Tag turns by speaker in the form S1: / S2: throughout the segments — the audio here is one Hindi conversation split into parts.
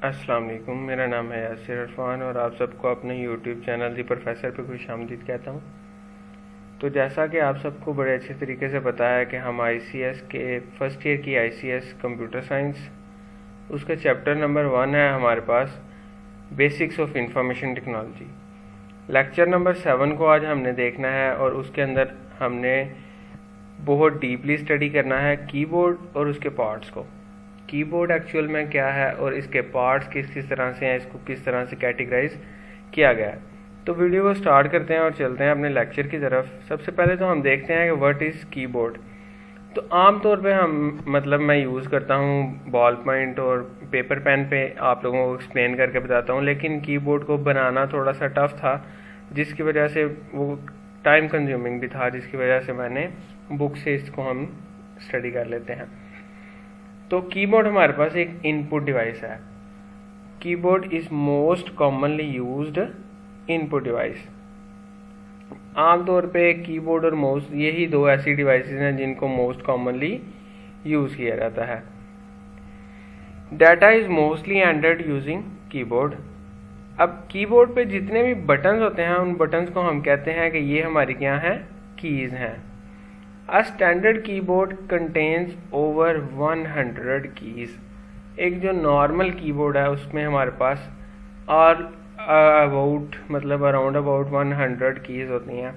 S1: अस्सलाम वालेकुम, मेरा नाम है यासिर इरफान और आप सबको अपने यूट्यूब चैनल दी प्रोफेसर पे खुशामदीद कहता हूँ। तो जैसा कि आप सबको बड़े अच्छे तरीके से पता है कि हम आईसीएस के फर्स्ट ईयर की आईसीएस कंप्यूटर साइंस उसका चैप्टर नंबर 1 है हमारे पास, basics of information technology. Lecture number 7 को आज हमने देखना है और उसके अंदर हमने बहुत डीपली स्टडी करना है कीबोर्ड और उसके पार्ट्स को। कीबोर्ड एक्चुअल में क्या है और इसके पार्ट्स किस तरह से हैं, इसको किस तरह से कैटेगराइज किया गया है। तो वीडियो को स्टार्ट करते हैं और चलते हैं अपने लेक्चर की तरफ। सबसे पहले तो हम देखते हैं कि व्हाट इज़ कीबोर्ड। तो आम तौर पे मैं यूज़ करता हूँ बॉल पॉइंट और पेपर पेन पे आप लोगों को एक्सप्लेन करके बताता हूँ, लेकिन कीबोर्ड को बनाना थोड़ा सा टफ था, जिसकी वजह से वो टाइम कंज्यूमिंग भी था, जिसकी वजह से मैंने बुक से इसको हम स्टडी कर लेते हैं। तो कीबोर्ड हमारे पास एक इनपुट डिवाइस है। Keyboard is most commonly used input device. आमतौर पे कीबोर्ड और माउस यही दो ऐसी डिवाइसेस हैं जिनको मोस्ट कॉमनली यूज किया जाता है। Data is mostly entered using keyboard. अब कीबोर्ड पे जितने भी बटन्स होते हैं उन बटन्स को हम कहते हैं कि ये हमारी क्या हैं, कीज हैं। A standard keyboard contains over 100 keys। एक जो नॉर्मल कीबोर्ड है उसमें हमारे पास अराउंड अबाउट 100 कीज होती हैं।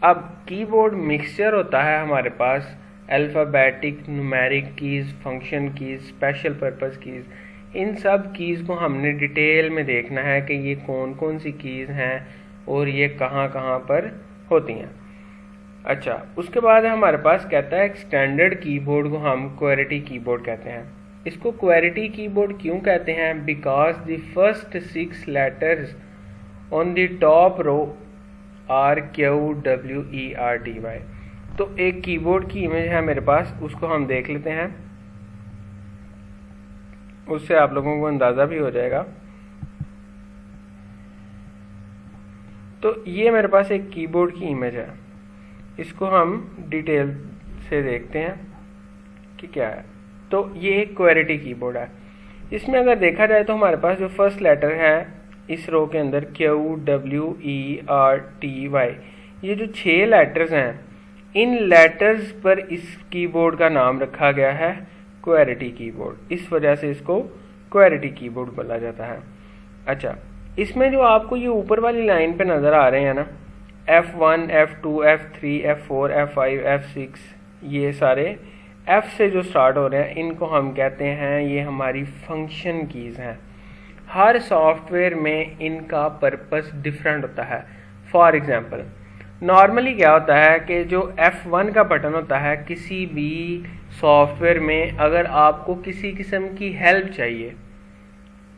S1: अब कीबोर्ड मिक्सचर होता है हमारे पास alphabetic, numeric keys, function keys, special purpose keys. इन सब कीज को हमने डिटेल में देखना है कि ये कौन कौन सी कीज हैं और ये कहाँ कहाँ पर होती हैं। अच्छा, उसके बाद हमारे पास कहता है स्टैंडर्ड कीबोर्ड को हम क्वेरिटी कीबोर्ड कहते हैं। इसको क्वेरिटी कीबोर्ड क्यों कहते हैं? Because the first 6 letters on the top row are QWERTY। तो एक कीबोर्ड की इमेज है मेरे पास, उसको हम देख लेते हैं, उससे आप लोगों को अंदाजा भी हो जाएगा। तो ये मेरे पास एक कीबोर्ड की इमेज है, इसको हम डिटेल से देखते हैं कि क्या है। तो ये एक क्वेरिटी कीबोर्ड है। इसमें अगर देखा जाए तो हमारे पास जो फर्स्ट लेटर है इस रो के अंदर QWERTY, ये जो 6 लेटर्स हैं, इन लेटर्स पर इस कीबोर्ड का नाम रखा गया है क्वेरिटी कीबोर्ड। इस वजह से इसको क्वेरिटी कीबोर्ड बोला जाता है। अच्छा, इसमें जो आपको ये ऊपर वाली लाइन पे नज़र आ रहे हैं ना, F1, F2, F3, F4, F5, F6, ये सारे F से जो स्टार्ट हो रहे हैं इनको हम कहते हैं ये हमारी फंक्शन कीज़ हैं। हर सॉफ्टवेयर में इनका पर्पस डिफरेंट होता है। फॉर एग्जांपल, नॉर्मली क्या होता है कि जो F1 का बटन होता है किसी भी सॉफ्टवेयर में, अगर आपको किसी किस्म की हेल्प चाहिए,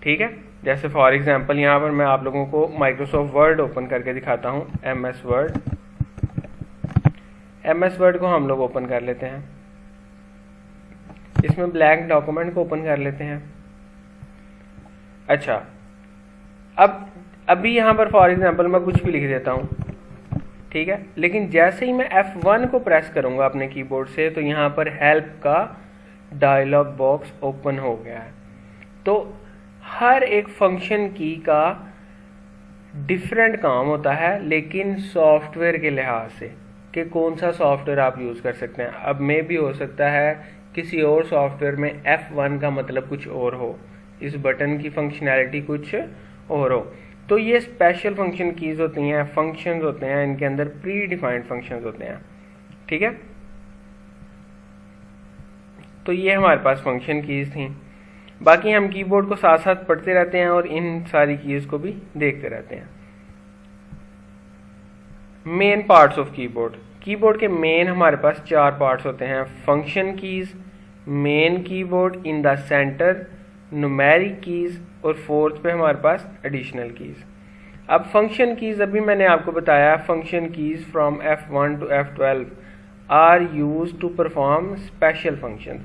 S1: ठीक है, जैसे फॉर एग्जांपल यहाँ पर मैं आप लोगों को माइक्रोसॉफ्ट वर्ड ओपन करके दिखाता हूँ। MS वर्ड को हम लोग ओपन कर लेते हैं। इसमें ब्लैंक डॉक्यूमेंट को ओपन कर लेते हैं। अच्छा, अब अभी यहाँ पर फॉर एग्जांपल मैं कुछ भी लिख देता हूँ, ठीक है, लेकिन जैसे ही मैं F1 को प्रेस करूँगा अपने कीबोर्ड से तो यहाँ पर हेल्प का डायलॉग बॉक्स ओपन हो गया है। तो हर एक फंक्शन की का डिफरेंट काम होता है, लेकिन सॉफ्टवेयर के लिहाज से कि कौन सा सॉफ्टवेयर आप यूज़ कर सकते हैं। अब में भी हो सकता है किसी और सॉफ्टवेयर में F1 का मतलब कुछ और हो, इस बटन की फंक्शनैलिटी कुछ और हो। तो ये स्पेशल फंक्शन कीज होती हैं, फंक्शंस होते हैं, इनके अंदर प्री डिफाइंड फंक्शंस होते हैं, ठीक है। तो ये हमारे पास फंक्शन कीज थी। बाकी हम कीबोर्ड को साथ साथ पढ़ते रहते हैं और इन सारी कीज को भी देखते रहते हैं। Main parts of keyboard. Keyboard के मेन हमारे पास 4 पार्ट्स होते हैं। Function keys, main keyboard, in the centre, numeric keys और फोर्थ पे हमारे पास एडिशनल कीज। अब फंक्शन कीज अभी मैंने आपको बताया, function keys from F1 to F12 are use to perform special function.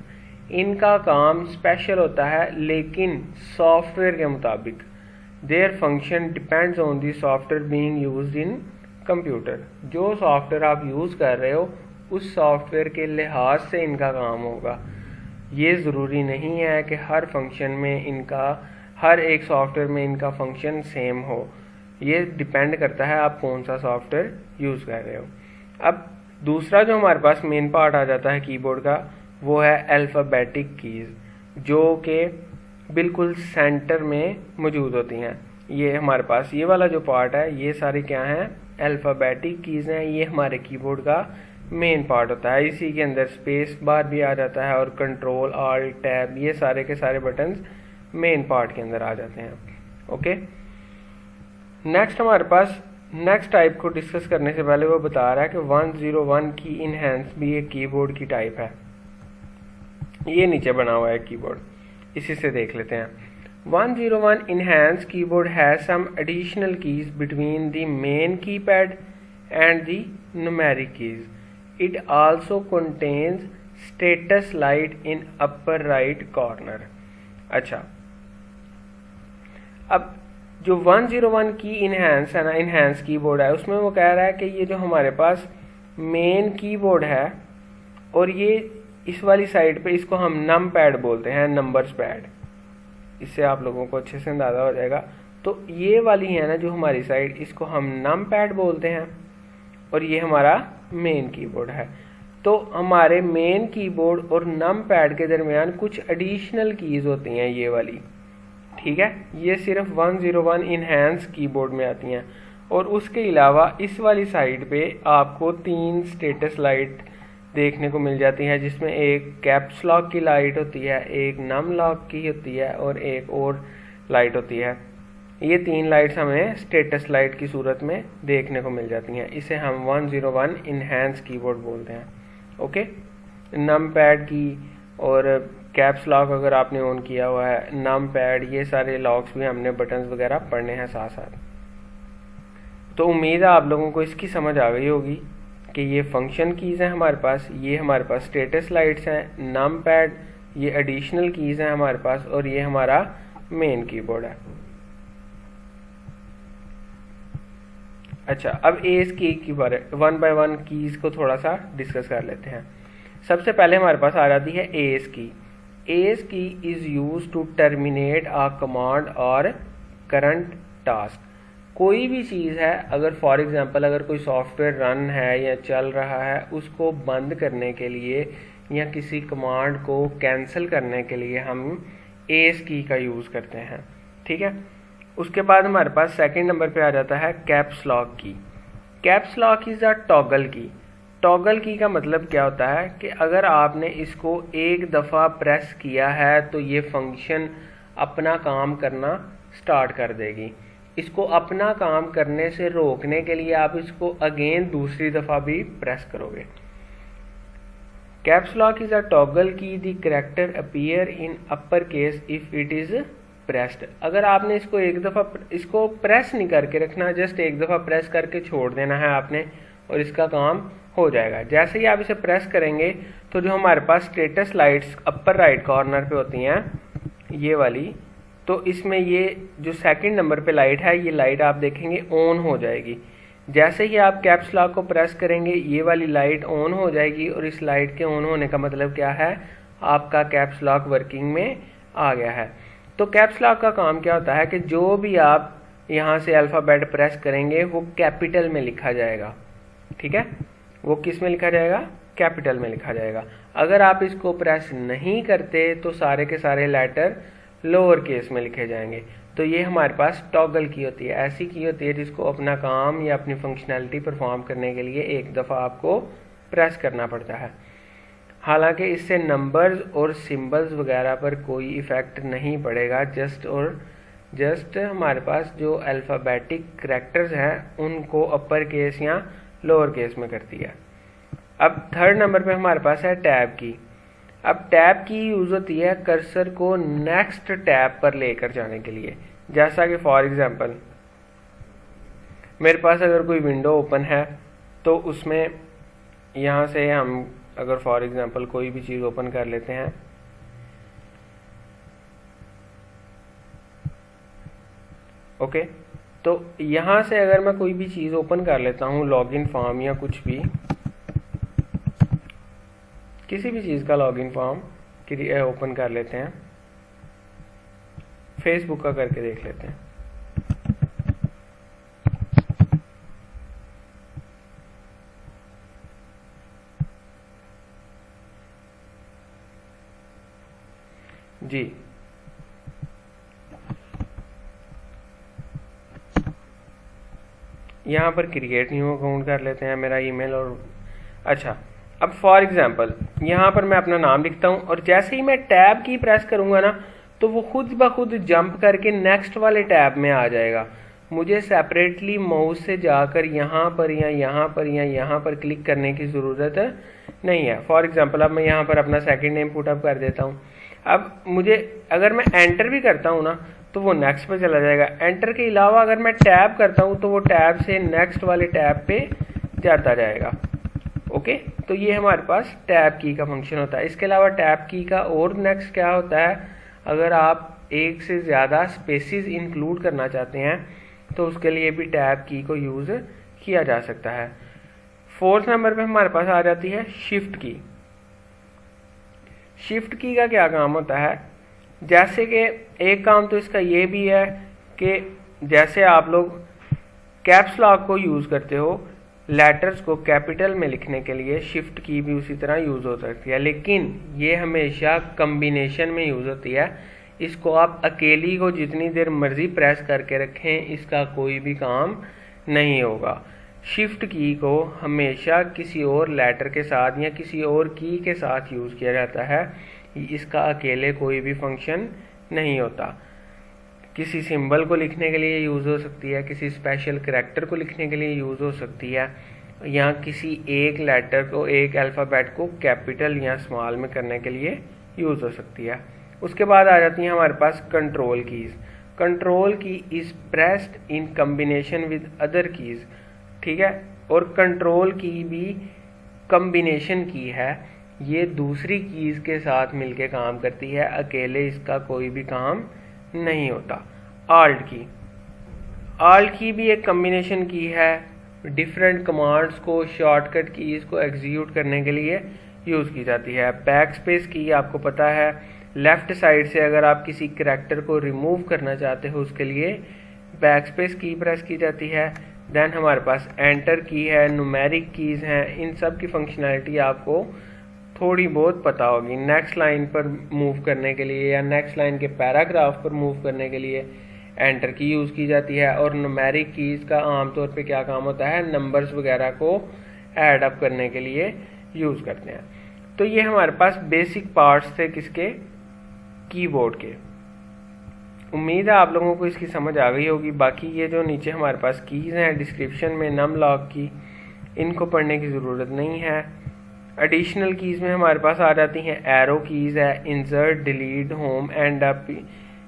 S1: इनका काम स्पेशल होता है लेकिन सॉफ्टवेयर के मुताबिक। Their function depends on the software being used in computer. जो सॉफ्टवेयर आप यूज़ कर रहे हो उस सॉफ्टवेयर के लिहाज से इनका काम होगा। ये ज़रूरी नहीं है कि हर फंक्शन में इनका, हर एक सॉफ्टवेयर में इनका फंक्शन सेम हो। ये डिपेंड करता है आप कौन सा सॉफ्टवेयर यूज़ कर रहे हो। अब दूसरा जो हमारे पास मेन पार्ट आ जाता है कीबोर्ड का, वो है अल्फ़ाबेटिक कीज़, जो कि बिल्कुल सेंटर में मौजूद होती हैं। ये हमारे पास ये वाला जो पार्ट है, ये सारे क्या हैं, अल्फ़ाबेटिक कीज़ हैं। ये हमारे कीबोर्ड का मेन पार्ट होता है। इसी के अंदर स्पेस बार भी आ जाता है और कंट्रोल ऑल्ट टैब, ये सारे के सारे बटन्स मेन पार्ट के अंदर आ जाते हैं। ओके, नेक्स्ट हमारे पास नेक्स्ट टाइप को डिस्कस करने से पहले वो बता रहा है कि 101 की इनहेंस भी एक कीबोर्ड की टाइप है। ये नीचे बना हुआ है कीबोर्ड, इसी से देख लेते हैं। 101 enhanced keyboard has some additional keys between the main keypad and the numeric keys. It also contains status light in upper right corner. अच्छा, अब जो 101 की इनहेंस है ना, इनहेंस कीबोर्ड है, उसमें वो कह रहा है कि ये जो हमारे पास मेन कीबोर्ड है और ये इस वाली साइड पे इसको हम नम पैड बोलते हैं, नंबर्स पैड। इससे आप लोगों को अच्छे से अंदाज़ा हो जाएगा। तो ये वाली है ना जो हमारी साइड, इसको हम नम पैड बोलते हैं और ये हमारा मेन कीबोर्ड है। तो हमारे मेन कीबोर्ड और नम पैड के दरमियान कुछ एडिशनल कीज़ होती हैं, ये वाली, ठीक है। ये सिर्फ 101 इनहेंस कीबोर्ड में आती हैं। और उसके अलावा इस वाली साइड पे आपको 3 स्टेटस लाइट देखने को मिल जाती है, जिसमें एक कैप्स लॉक की लाइट होती है, एक नम लॉक की होती है और एक और लाइट होती है। ये 3 लाइट्स हमें स्टेटस लाइट की सूरत में देखने को मिल जाती हैं। इसे हम 101 इनहेंस कीबोर्ड बोलते हैं। ओके, नम पैड की और कैप्स लॉक अगर आपने ऑन किया हुआ है, नम पैड, ये सारे लॉक्स भी हमने बटन्स वगैरह पढ़ने हैं साथ साथ। तो उम्मीद है आप लोगों को इसकी समझ आ गई होगी कि ये फंक्शन कीज़ हैं हमारे पास, ये हमारे पास स्टेटस लाइट्स हैं, नम पैड, ये एडिशनल कीज़ हैं हमारे पास, और ये हमारा मेन कीबोर्ड है। अच्छा, अब एस की बारे 1 बाय 1 कीज़ को थोड़ा सा डिस्कस कर लेते हैं। सबसे पहले हमारे पास आ जाती है S key. Esc key is use to terminate a command और करंट टास्क। कोई भी चीज़ है, अगर फॉर एग्जांपल अगर कोई सॉफ्टवेयर रन है या चल रहा है, उसको बंद करने के लिए या किसी कमांड को कैंसिल करने के लिए हम एस की का यूज़ करते हैं, ठीक है। उसके बाद हमारे पास सेकंड नंबर पे आ जाता है कैप्स लॉक की। Caps lock is a toggle की। टॉगल की का मतलब क्या होता है कि अगर आपने इसको एक दफ़ा प्रेस किया है तो ये फंक्शन अपना काम करना स्टार्ट कर देगी। इसको अपना काम करने से रोकने के लिए आप इसको अगेन दूसरी दफ़ा भी प्रेस करोगे। Caps lock is a toggle key, the character appear in upper case if it is pressed. अगर आपने इसको एक दफ़ा, इसको प्रेस नहीं करके रखना, जस्ट एक दफ़ा प्रेस करके छोड़ देना है आपने और इसका काम हो जाएगा। जैसे ही आप इसे प्रेस करेंगे तो जो हमारे पास status lights upper right corner पे होती हैं, ये वाली, तो इसमें ये जो सेकंड नंबर पे लाइट है, ये लाइट आप देखेंगे ऑन हो जाएगी। जैसे ही आप कैप्स लॉक को प्रेस करेंगे ये वाली लाइट ऑन हो जाएगी, और इस लाइट के ऑन होने का मतलब क्या है, आपका कैप्स लॉक वर्किंग में आ गया है। तो कैप्स लॉक का काम क्या होता है कि जो भी आप यहाँ से अल्फ़ाबेट प्रेस करेंगे वो कैपिटल में लिखा जाएगा, ठीक है। वो किस में लिखा जाएगा, कैपिटल में लिखा जाएगा। अगर आप इसको प्रेस नहीं करते तो सारे के सारे लेटर लोअर केस में लिखे जाएंगे। तो ये हमारे पास टॉगल की होती है, ऐसी की होती है जिसको अपना काम या अपनी फंक्शनैलिटी परफॉर्म करने के लिए एक दफ़ा आपको प्रेस करना पड़ता है। हालांकि इससे नंबर्स और सिंबल्स वगैरह पर कोई इफ़ेक्ट नहीं पड़ेगा, जस्ट हमारे पास जो अल्फ़ाबेटिक करैक्टर्स हैं उनको अपर केस या लोअर केस में करती है। अब थर्ड नंबर पे हमारे पास है टैब की। अब टैब की यूज़ होती है कर्सर को नेक्स्ट टैब पर लेकर जाने के लिए। जैसा कि फॉर एग्जांपल मेरे पास अगर कोई विंडो ओपन है तो उसमें यहाँ से हम अगर फॉर एग्जांपल कोई भी चीज़ ओपन कर लेते हैं, ओके, तो यहाँ से अगर मैं कोई भी चीज़ ओपन कर लेता हूँ, लॉगिन फॉर्म या कुछ भी, किसी भी चीज़ का लॉगिन फॉर्म ओपन कर लेते हैं, फेसबुक का करके देख लेते हैं। जी, यहाँ पर क्रिएट न्यू अकाउंट कर लेते हैं, मेरा ईमेल और अच्छा, अब फॉर एग्जांपल यहाँ पर मैं अपना नाम लिखता हूँ और जैसे ही मैं टैब की प्रेस करूँगा ना तो वो खुद ब खुद जंप करके नेक्स्ट वाले टैब में आ जाएगा। मुझे सेपरेटली माउस से जाकर यहाँ पर या यहाँ पर या यहाँ पर क्लिक करने की ज़रूरत नहीं है। फॉर एग्जांपल अब मैं यहाँ पर अपना सेकंड नेम पुट अप कर देता हूँ। अब मुझे अगर मैं एंटर भी करता हूँ ना तो वो नेक्स्ट पे चला जाएगा। एंटर के अलावा अगर मैं टैब करता हूँ तो वो टैब से नेक्स्ट वाले टैब पे जाता जाएगा। ओके, तो ये हमारे पास टैब की का फंक्शन होता है। इसके अलावा टैब की का और नेक्स्ट क्या होता है, अगर आप एक से ज़्यादा स्पेसिस इंक्लूड करना चाहते हैं तो उसके लिए भी टैब की को यूज़ किया जा सकता है। फोर्थ नंबर पे हमारे पास आ जाती है शिफ्ट की। शिफ्ट की का क्या काम होता है, जैसे कि एक काम तो इसका ये भी है कि जैसे आप लोग कैप्स लॉक को यूज़ करते हो लेटर्स को कैपिटल में लिखने के लिए, शिफ्ट की भी उसी तरह यूज़ हो सकती है, लेकिन ये हमेशा कम्बिनेशन में यूज़ होती है। इसको आप अकेली को जितनी देर मर्जी प्रेस करके रखें, इसका कोई भी काम नहीं होगा। शिफ्ट की को हमेशा किसी और लेटर के साथ या किसी और की के साथ यूज़ किया जाता है, इसका अकेले कोई भी फंक्शन नहीं होता। किसी सिंबल को लिखने के लिए यूज़ हो सकती है, किसी स्पेशल करैक्टर को लिखने के लिए यूज़ हो सकती है, या किसी एक लेटर को, एक अल्फ़ाबेट को कैपिटल या स्मॉल में करने के लिए यूज़ हो सकती है। उसके बाद आ जाती हैं हमारे पास कंट्रोल कीज़। कंट्रोल की is pressed in combination with other keys, ठीक है, और कंट्रोल की भी कम्बिनेशन की है, ये दूसरी कीज़ के साथ मिलके काम करती है, अकेले इसका कोई भी काम नहीं होता। आल्ट की, आल्ट की भी एक कम्बिनेशन की है, डिफरेंट कमांड्स को, शॉर्टकट कीज़ को एग्जीक्यूट करने के लिए यूज़ की जाती है। बैक स्पेस की आपको पता है, लेफ़्ट साइड से अगर आप किसी करैक्टर को रिमूव करना चाहते हो उसके लिए बैक स्पेस की प्रेस की जाती है। देन हमारे पास एंटर की है, न्यूमेरिक कीज़ हैं, इन सब की फंक्शनैलिटी आपको थोड़ी बहुत पता होगी। नेक्स्ट लाइन पर मूव करने के लिए या नेक्स्ट लाइन के पैराग्राफ पर मूव करने के लिए एंटर की यूज़ की जाती है। और न्यूमेरिक कीज़ का आमतौर पे क्या काम होता है, नंबर्स वगैरह को ऐड अप करने के लिए यूज़ करते हैं। तो ये हमारे पास बेसिक पार्ट्स थे किसके, कीबोर्ड के। उम्मीद है आप लोगों को इसकी समझ आ गई होगी। बाकी ये जो नीचे हमारे पास कीज़ हैं डिस्क्रिप्शन में, नम लॉक की, इनको पढ़ने की ज़रूरत नहीं है। एडिशनल कीज़ में हमारे पास आ जाती हैं एरो कीज़ है, insert, delete, home, and up,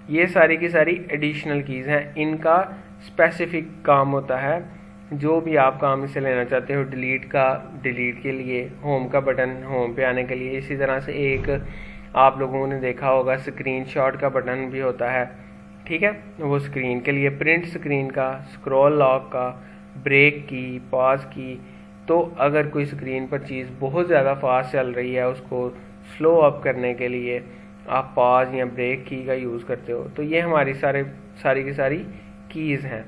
S1: ये सारी की सारी एडिशनल कीज़ हैं। इनका स्पेसिफिक काम होता है, जो भी आप काम इससे लेना चाहते हो। डिलीट का डिलीट के लिए, होम का बटन होम पे आने के लिए। इसी तरह से एक आप लोगों ने देखा होगा स्क्रीनशॉट का बटन भी होता है, ठीक है, वो स्क्रीन के लिए। प्रिंट स्क्रीन का, स्क्रॉल लॉक का, ब्रेक की, पॉज की। तो अगर कोई स्क्रीन पर चीज़ बहुत ज़्यादा फास्ट चल रही है, उसको स्लो अप करने के लिए आप पॉज या ब्रेक की का यूज़ करते हो। तो ये हमारी सारी की सारी कीज़ हैं।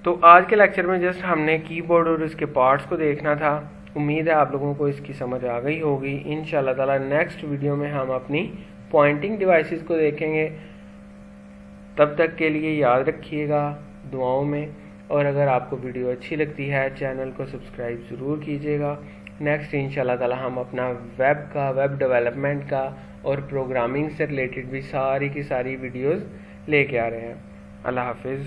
S1: तो आज के लेक्चर में जस्ट हमने कीबोर्ड और इसके पार्ट्स को देखना था। उम्मीद है आप लोगों को इसकी समझ आ गई होगी। इंशाल्लाह ताला नेक्स्ट वीडियो में हम अपनी पॉइंटिंग डिवाइसेस को देखेंगे। तब तक के लिए याद रखिएगा दुआओं में, और अगर आपको वीडियो अच्छी लगती है चैनल को सब्सक्राइब ज़रूर कीजिएगा। नेक्स्ट इंशाल्लाह ताला हम अपना वेब डेवलपमेंट का और प्रोग्रामिंग से रिलेटेड भी सारी की सारी वीडियोस लेके आ रहे हैं। अल्लाह हाफिज़।